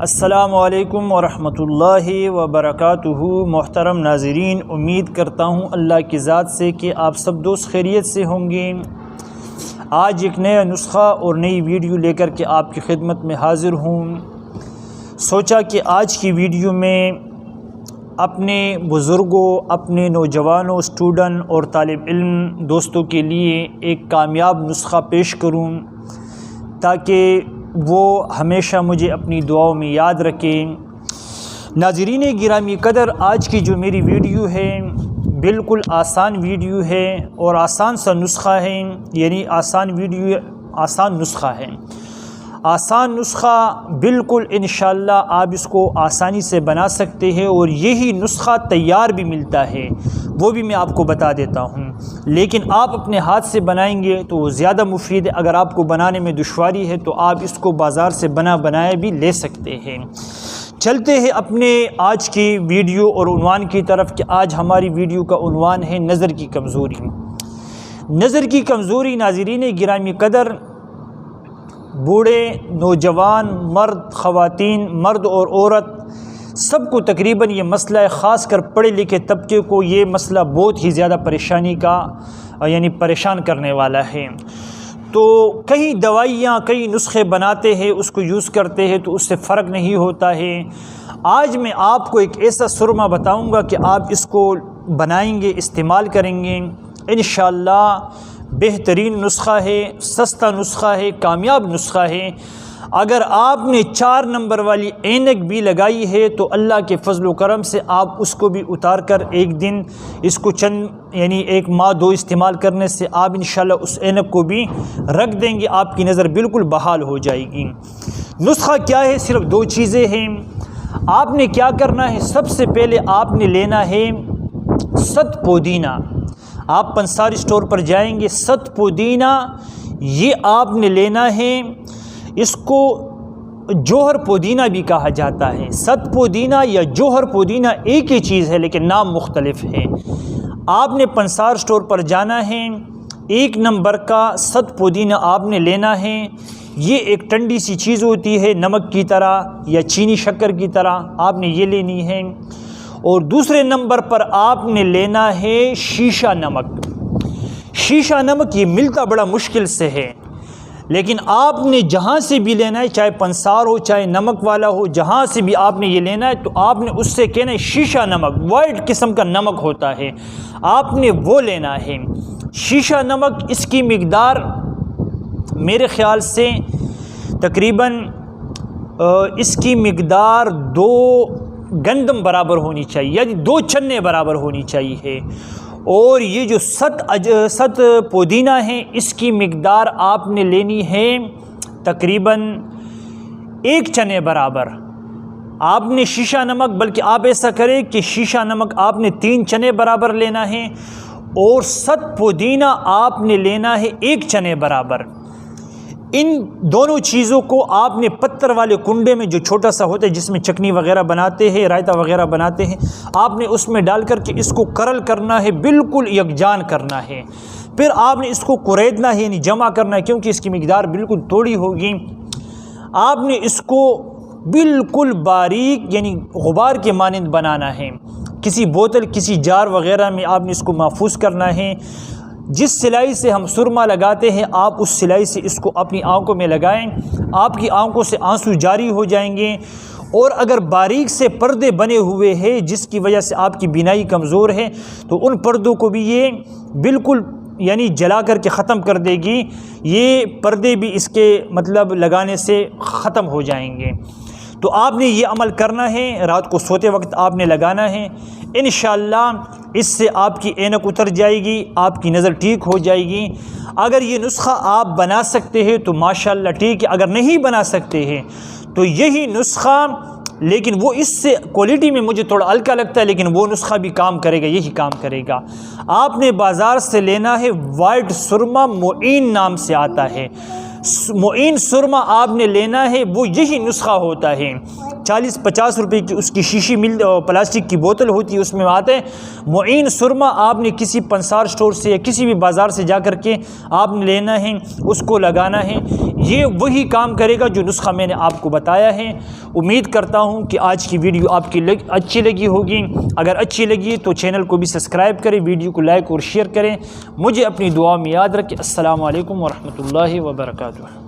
السلام علیکم ورحمۃ اللہ وبرکاتہ۔ محترم ناظرین، امید کرتا ہوں اللہ کی ذات سے کہ آپ سب دوست خیریت سے ہوں گے۔ آج ایک نیا نسخہ اور نئی ویڈیو لے کر کے آپ کی خدمت میں حاضر ہوں۔ سوچا کہ آج کی ویڈیو میں اپنے بزرگوں، اپنے نوجوانوں، اسٹوڈنٹ اور طالب علم دوستوں کے لیے ایک کامیاب نسخہ پیش کروں تاکہ وہ ہمیشہ مجھے اپنی دعاؤں میں یاد رکھیں۔ ناظرین گرامی قدر، آج کی جو میری ویڈیو ہے بالکل آسان ویڈیو ہے اور آسان سا نسخہ ہے، یعنی آسان نسخہ ہے۔ آسان نسخہ بالکل انشاءاللہ آپ اس کو آسانی سے بنا سکتے ہیں، اور یہی نسخہ تیار بھی ملتا ہے، وہ بھی میں آپ کو بتا دیتا ہوں۔ لیکن آپ اپنے ہاتھ سے بنائیں گے تو وہ زیادہ مفید ہے۔ اگر آپ کو بنانے میں دشواری ہے تو آپ اس کو بازار سے بنائے بھی لے سکتے ہیں۔ چلتے ہیں اپنے آج کی ویڈیو اور عنوان کی طرف کہ آج ہماری ویڈیو کا عنوان ہے نظر کی کمزوری۔ نظر کی کمزوری ناظرین گرامی قدر، بوڑھے، نوجوان، مرد، خواتین، مرد اور عورت سب کو تقریباً یہ مسئلہ ہے، خاص کر پڑھے لکھے طبقے کو یہ مسئلہ بہت ہی زیادہ پریشان کرنے والا ہے۔ تو کئی دوائیاں، کئی نسخے بناتے ہیں، اس کو یوز کرتے ہیں تو اس سے فرق نہیں ہوتا ہے۔ آج میں آپ کو ایک ایسا سرما بتاؤں گا کہ آپ اس کو بنائیں گے، استعمال کریں گے، انشاءاللہ بہترین نسخہ ہے، سستا نسخہ ہے، کامیاب نسخہ ہے۔ اگر آپ نے 4 نمبر والی اینک بھی لگائی ہے تو اللہ کے فضل و کرم سے آپ اس کو بھی اتار کر ایک دن اس کو یعنی 1 ماہ 2 استعمال کرنے سے آپ انشاءاللہ اس اینک کو بھی رکھ دیں گے، آپ کی نظر بالکل بحال ہو جائے گی۔ نسخہ کیا ہے؟ صرف 2 چیزیں ہیں۔ آپ نے کیا کرنا ہے؟ سب سے پہلے آپ نے لینا ہے ست پودینہ۔ آپ پنساری اسٹور پر جائیں گے، ست پودینہ یہ آپ نے لینا ہے۔ اس کو جوہر پودینہ بھی کہا جاتا ہے۔ ست پودینہ یا جوہر پودینہ ایک ہی چیز ہے لیکن نام مختلف ہے۔ آپ نے پنسار اسٹور پر جانا ہے، 1 نمبر کا ست پودینہ آپ نے لینا ہے۔ یہ ایک ٹھنڈی سی چیز ہوتی ہے، نمک کی طرح یا چینی شکر کی طرح، آپ نے یہ لینی ہے۔ اور دوسرے نمبر پر آپ نے لینا ہے شیشہ نمک۔ شیشہ نمک یہ ملتا بڑا مشکل سے ہے، لیکن آپ نے جہاں سے بھی لینا ہے، چاہے پنسار ہو چاہے نمک والا ہو، جہاں سے بھی آپ نے یہ لینا ہے تو آپ نے اس سے کہنا ہے شیشہ نمک، وائٹ قسم کا نمک ہوتا ہے، آپ نے وہ لینا ہے۔ شیشہ نمک اس کی مقدار میرے خیال سے تقریباً اس کی مقدار 2 گندم برابر ہونی چاہیے، یعنی 2 چنے برابر ہونی چاہیے۔ اور یہ جو ست پودینہ ہے اس کی مقدار آپ نے لینی ہے تقریباً 1 چنے برابر۔ آپ نے شیشہ نمک، بلکہ آپ ایسا کریں کہ شیشہ نمک آپ نے 3 چنے برابر لینا ہے، اور ست پودینہ آپ نے لینا ہے 1 چنے برابر۔ ان دونوں چیزوں کو آپ نے پتھر والے کنڈے میں، جو چھوٹا سا ہوتا ہے جس میں چٹنی وغیرہ بناتے ہیں، رائتا وغیرہ بناتے ہیں، آپ نے اس میں ڈال کر کے اس کو کرل کرنا ہے، بالکل یکجان کرنا ہے۔ پھر آپ نے اس کو کریدنا ہے، یعنی جمع کرنا ہے، کیونکہ اس کی مقدار بالکل تھوڑی ہوگی۔ آپ نے اس کو بالکل باریک، یعنی غبار کے مانند بنانا ہے۔ کسی بوتل، کسی جار وغیرہ میں آپ نے اس کو محفوظ کرنا ہے۔ جس سلائی سے ہم سرما لگاتے ہیں آپ اس سلائی سے اس کو اپنی آنکھوں میں لگائیں، آپ کی آنکھوں سے آنسو جاری ہو جائیں گے۔ اور اگر باریک سے پردے بنے ہوئے ہیں جس کی وجہ سے آپ کی بینائی کمزور ہے تو ان پردوں کو بھی یہ بالکل یعنی جلا کر کے ختم کر دے گی، یہ پردے بھی اس کے مطلب لگانے سے ختم ہو جائیں گے۔ تو آپ نے یہ عمل کرنا ہے، رات کو سوتے وقت آپ نے لگانا ہے، انشاءاللہ اس سے آپ کی اینک اتر جائے گی، آپ کی نظر ٹھیک ہو جائے گی۔ اگر یہ نسخہ آپ بنا سکتے ہیں تو ماشاءاللہ ٹھیک ہے، اگر نہیں بنا سکتے ہیں تو یہی نسخہ، لیکن وہ اس سے کوالٹی میں مجھے تھوڑا ہلکا لگتا ہے، لیکن وہ نسخہ بھی کام کرے گا، یہی کام کرے گا۔ آپ نے بازار سے لینا ہے وائٹ سرما، معین نام سے آتا ہے۔ معین سرما آپ نے لینا ہے، وہ یہی نسخہ ہوتا ہے۔ 40-50 روپے کی اس کی شیشی پلاسٹک کی بوتل ہوتی ہے، اس میں آتا ہے معین سرما۔ آپ نے کسی پنسار سٹور سے یا کسی بھی بازار سے جا کر کے آپ نے لینا ہے، اس کو لگانا ہے، یہ وہی کام کرے گا جو نسخہ میں نے آپ کو بتایا ہے۔ امید کرتا ہوں کہ آج کی ویڈیو آپ کی اچھی لگی ہوگی۔ اگر اچھی لگی تو چینل کو بھی سبسکرائب کریں، ویڈیو کو لائک اور شیئر کریں۔ مجھے اپنی دعا میں یاد رکھیں۔ السلام علیکم ورحمۃ اللہ وبرکاتہ۔